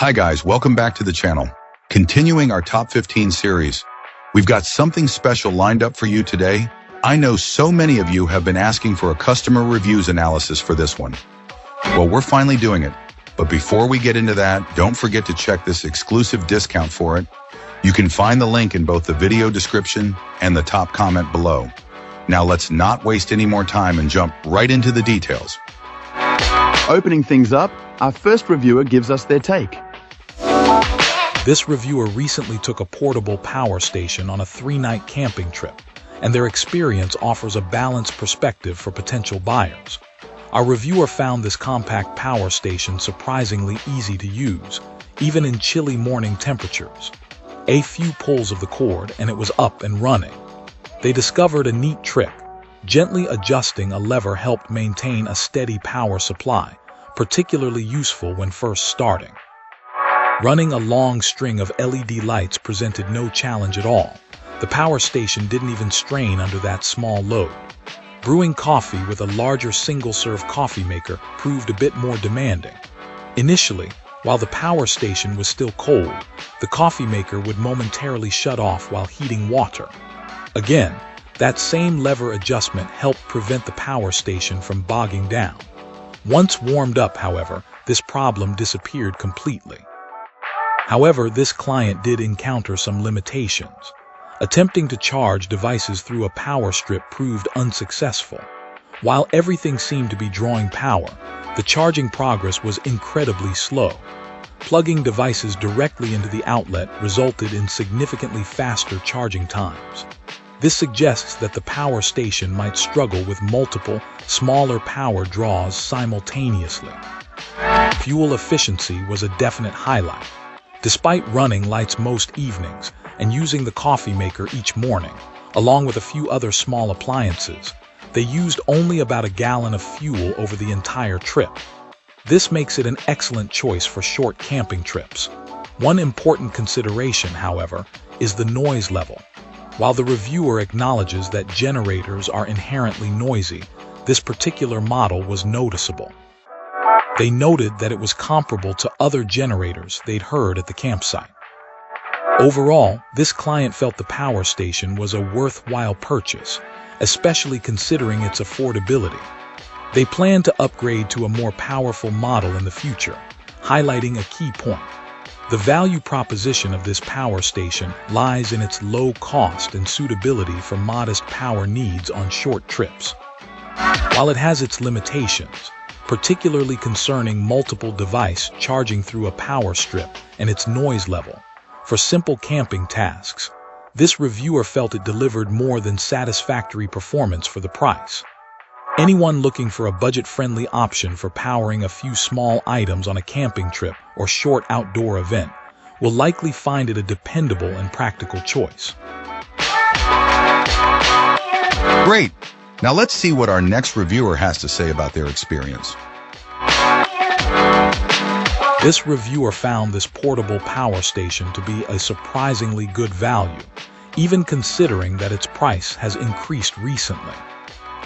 Hi guys, welcome back to the channel. Continuing our top 15 series, we've got something special lined up for you today. I know so many of you have been asking for a customer reviews analysis for this one. Well, we're finally doing it. But before we get into that, don't forget to check this exclusive discount for it. You can find the link in both the video description and the top comment below. Now let's not waste any more time and jump right into the details. Opening things up, our first reviewer gives us their take. This reviewer recently took a portable power station on a 3-night camping trip, and their experience offers a balanced perspective for potential buyers. Our reviewer found this compact power station surprisingly easy to use, even in chilly morning temperatures. A few pulls of the cord and it was up and running. They discovered a neat trick. Gently adjusting a lever helped maintain a steady power supply, particularly useful when first starting. Running a long string of LED lights presented no challenge at all. The power station didn't even strain under that small load. Brewing coffee with a larger single-serve coffee maker proved a bit more demanding. Initially, while the power station was still cold, the coffee maker would momentarily shut off while heating water. Again, that same lever adjustment helped prevent the power station from bogging down. Once warmed up, however, this problem disappeared completely. However, this client did encounter some limitations. Attempting to charge devices through a power strip proved unsuccessful. While everything seemed to be drawing power, the charging progress was incredibly slow. Plugging devices directly into the outlet resulted in significantly faster charging times. This suggests that the power station might struggle with multiple, smaller power draws simultaneously. Fuel efficiency was a definite highlight. Despite running lights most evenings and using the coffee maker each morning, along with a few other small appliances, they used only about a gallon of fuel over the entire trip. This makes it an excellent choice for short camping trips. One important consideration, however, is the noise level. While the reviewer acknowledges that generators are inherently noisy, this particular model was noticeable. They noted that it was comparable to other generators they'd heard at the campsite. Overall, this client felt the power station was a worthwhile purchase, especially considering its affordability. They plan to upgrade to a more powerful model in the future, highlighting a key point. The value proposition of this power station lies in its low cost and suitability for modest power needs on short trips. While it has its limitations, particularly concerning multiple device charging through a power strip and its noise level, for simple camping tasks, this reviewer felt it delivered more than satisfactory performance for the price. Anyone looking for a budget-friendly option for powering a few small items on a camping trip or short outdoor event will likely find it a dependable and practical choice. Great! Now let's see what our next reviewer has to say about their experience. This reviewer found this portable power station to be a surprisingly good value, even considering that its price has increased recently.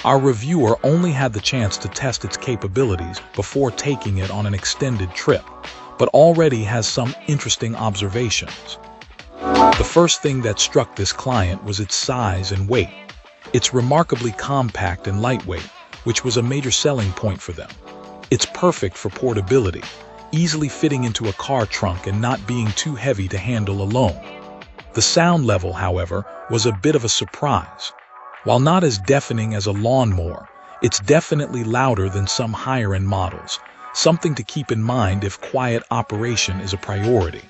Our reviewer only had the chance to test its capabilities before taking it on an extended trip, but already has some interesting observations. The first thing that struck this client was its size and weight. It's remarkably compact and lightweight, which was a major selling point for them. It's perfect for portability, easily fitting into a car trunk and not being too heavy to handle alone. The sound level, however, was a bit of a surprise. While not as deafening as a lawnmower, it's definitely louder than some higher-end models, something to keep in mind if quiet operation is a priority.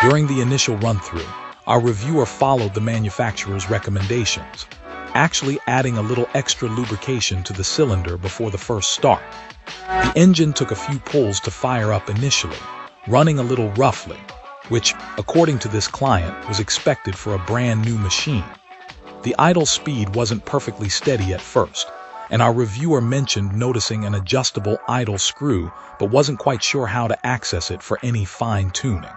During the initial run-through, our reviewer followed the manufacturer's recommendations, actually adding a little extra lubrication to the cylinder before the first start. The engine took a few pulls to fire up initially, running a little roughly, which, according to this client, was expected for a brand new machine. The idle speed wasn't perfectly steady at first, and our reviewer mentioned noticing an adjustable idle screw but wasn't quite sure how to access it for any fine-tuning.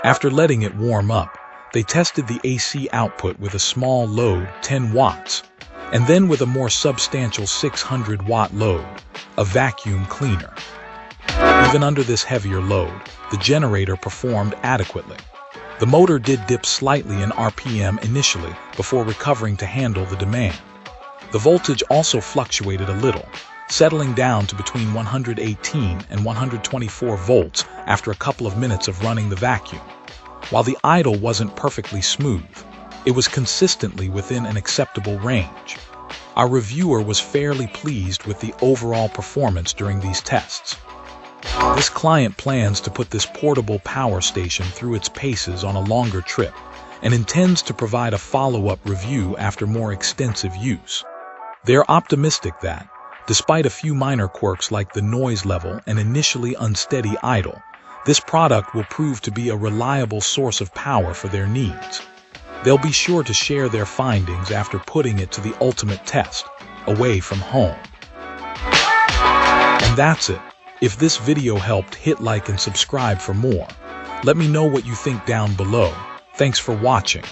After letting it warm up, they tested the AC output with a small load, 10 watts, and then with a more substantial 600-watt load, a vacuum cleaner. Even under this heavier load, the generator performed adequately. The motor did dip slightly in RPM initially before recovering to handle the demand. The voltage also fluctuated a little, settling down to between 118 and 124 volts after a couple of minutes of running the vacuum. While the idle wasn't perfectly smooth, it was consistently within an acceptable range. Our reviewer was fairly pleased with the overall performance during these tests. This client plans to put this portable power station through its paces on a longer trip and intends to provide a follow-up review after more extensive use. They are optimistic that, despite a few minor quirks like the noise level and initially unsteady idle, this product will prove to be a reliable source of power for their needs. They'll be sure to share their findings after putting it to the ultimate test, away from home. And that's it. If this video helped, hit like and subscribe for more. Let me know what you think down below. Thanks for watching.